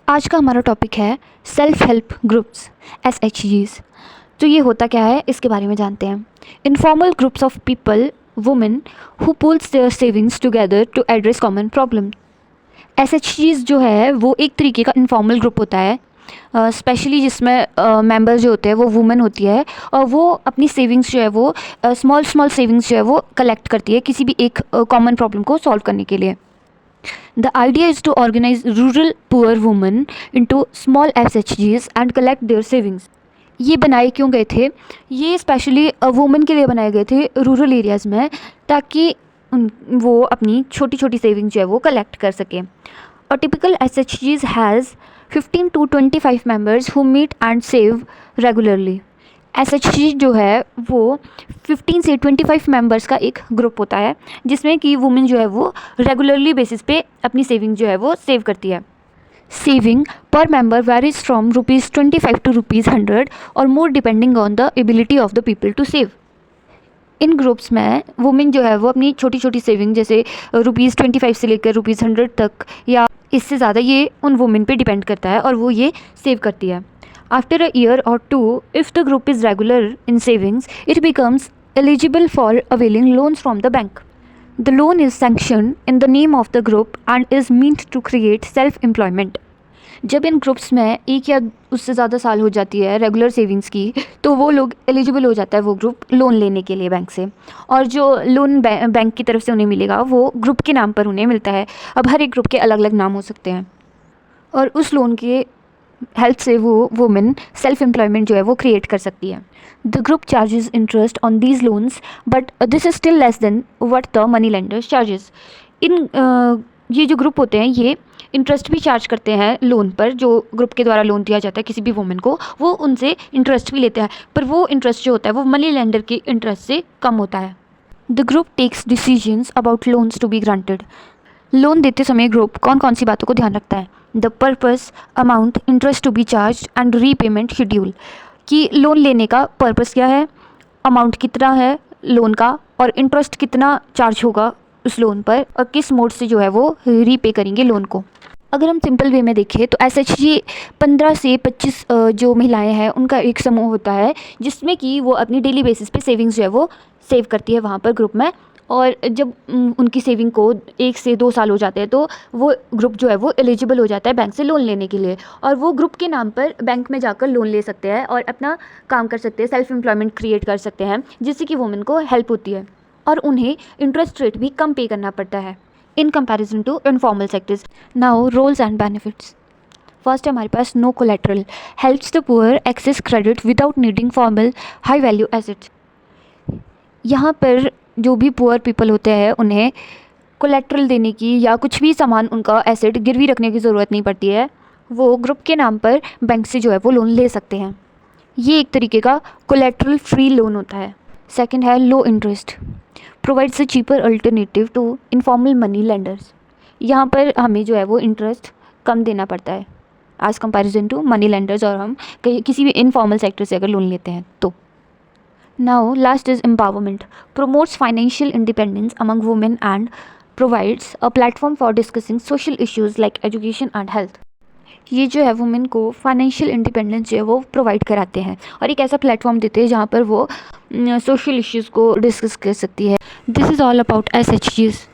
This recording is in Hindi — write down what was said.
आज का हमारा टॉपिक है सेल्फ हेल्प ग्रुप्स SHGs। तो ये होता क्या है इसके बारे में जानते हैं। Informal groups of people women who pools their savings together to address common problem. SHGs जो है वो एक तरीके का इनफॉर्मल ग्रुप होता है, स्पेशली जिसमें मेंबर्स जो होते हैं वो वुमेन होती है और वो अपनी सेविंग्स जो है वो स्मॉल सेविंग्स जो है वो कलेक्ट करती है किसी भी एक कॉमन प्रॉब्लम को सॉल्व करने के लिए। The idea is to organize rural poor women into small SHGs and collect their savings. ये बनाए क्यों गए थे? ये स्पेशली वुमेन के लिए बनाए गए थे रूरल एरियाज़ में, ताकि वो अपनी छोटी छोटी सेविंग जो है वो कलेक्ट कर सकें। A typical SHGs has 15 to 25 members who meet and save regularly. SHG जो है वो 15 से 25 मेंबर्स का एक ग्रुप होता है जिसमें कि वुमेन जो है वो रेगुलरली बेसिस पे अपनी सेविंग जो है वो सेव करती है। सेविंग पर मेंबर वेरीज फ्रॉम ₹25 to ₹100 और more depending on the ability of the people to save. इन ग्रुप्स में वुमेन जो है वो अपनी छोटी छोटी सेविंग जैसे ₹25 से लेकर ₹100 तक या इससे ज़्यादा ये उन वुमेन पे डिपेंड करता है और वो ये सेव करती है। After a year or two, if the group is regular in savings, it becomes eligible for availing loans from the bank. The loan is sanctioned in the name of the group and is meant to create self-employment. जब इन ग्रुप्स में एक या उससे ज़्यादा साल हो जाती है रेगुलर सेविंग्स की, तो वो लोग एलिजिबल हो जाता है वो ग्रुप लोन लेने के लिए बैंक से, और जो लोन बैंक की तरफ से उन्हें मिलेगा वो ग्रुप के नाम पर उन्हें मिलता है। अब हर एक ग्रुप के अलग अलग नाम हो सकते हैं और उस लोन के हेल्प से वो वुमेन सेल्फ एम्प्लॉयमेंट जो है वो क्रिएट कर सकती है। The group charges interest on these loans but this is still less than what the money lenders charges. ये जो ग्रुप होते हैं ये इंटरेस्ट भी चार्ज करते हैं लोन पर, जो ग्रुप के द्वारा लोन दिया जाता है किसी भी वुमेन को, वो उनसे इंटरेस्ट भी लेते हैं, पर वो इंटरेस्ट जो होता है वो मनी लेंडर के इंटरेस्ट से कम होता है। The group takes decisions about loans to be granted. Loan देते समय ग्रुप कौन कौन सी बातों को ध्यान रखता है? The purpose, amount, interest to be charge and repayment schedule. कि लोन लेने का पर्पस क्या है, अमाउंट कितना है लोन का, और इंटरेस्ट कितना चार्ज होगा उस लोन पर, और किस मोड से जो है वो रीपे करेंगे लोन को। अगर हम सिंपल वे में देखें तो SHG 15 से 25 जो महिलाएं हैं उनका एक समूह होता है जिसमें कि वो अपनी डेली बेसिस पे सेविंग्स जो है वो सेव करती है वहाँ पर ग्रुप में, और जब उनकी सेविंग को 1 से 2 साल हो जाते हैं तो वो ग्रुप जो है वो एलिजिबल हो जाता है बैंक से लोन लेने के लिए, और वो ग्रुप के नाम पर बैंक में जाकर लोन ले सकते हैं और अपना काम कर सकते हैं, सेल्फ एम्प्लॉयमेंट क्रिएट कर सकते हैं, जिससे कि वुमेन को हेल्प होती है और उन्हें इंटरेस्ट रेट भी कम पे करना पड़ता है in comparison to informal sectors. Now roles and benefits. First है हमारे पास no collateral, helps the poor access credit without needing formal high value assets. यहाँ पर जो भी पुअर पीपल होते हैं उन्हें कोलेट्रल देने की या कुछ भी सामान उनका एसेट गिरवी रखने की ज़रूरत नहीं पड़ती है, वो ग्रुप के नाम पर बैंक से जो है वो लोन ले सकते हैं। ये एक तरीके का कोलेट्रल फ्री लोन होता है। सेकंड है low interest, provides a cheaper alternative to informal money lenders. यहाँ पर हमें जो है वो इंटरेस्ट कम देना पड़ता है as comparison to money lenders, और हम किसी भी इनफॉर्मल सेक्टर से अगर लोन लेते हैं तो। Now, last is empowerment, promotes financial independence among women and provides a platform for discussing social issues like education and health. ये जो है वुमेन को फाइनेंशियल इंडिपेंडेंस जो है वो प्रोवाइड कराते हैं और एक ऐसा प्लेटफॉर्म देते हैं जहाँ पर वो सोशल इश्यूज़ को डिस्कस कर सकती है। This is all about SHGs.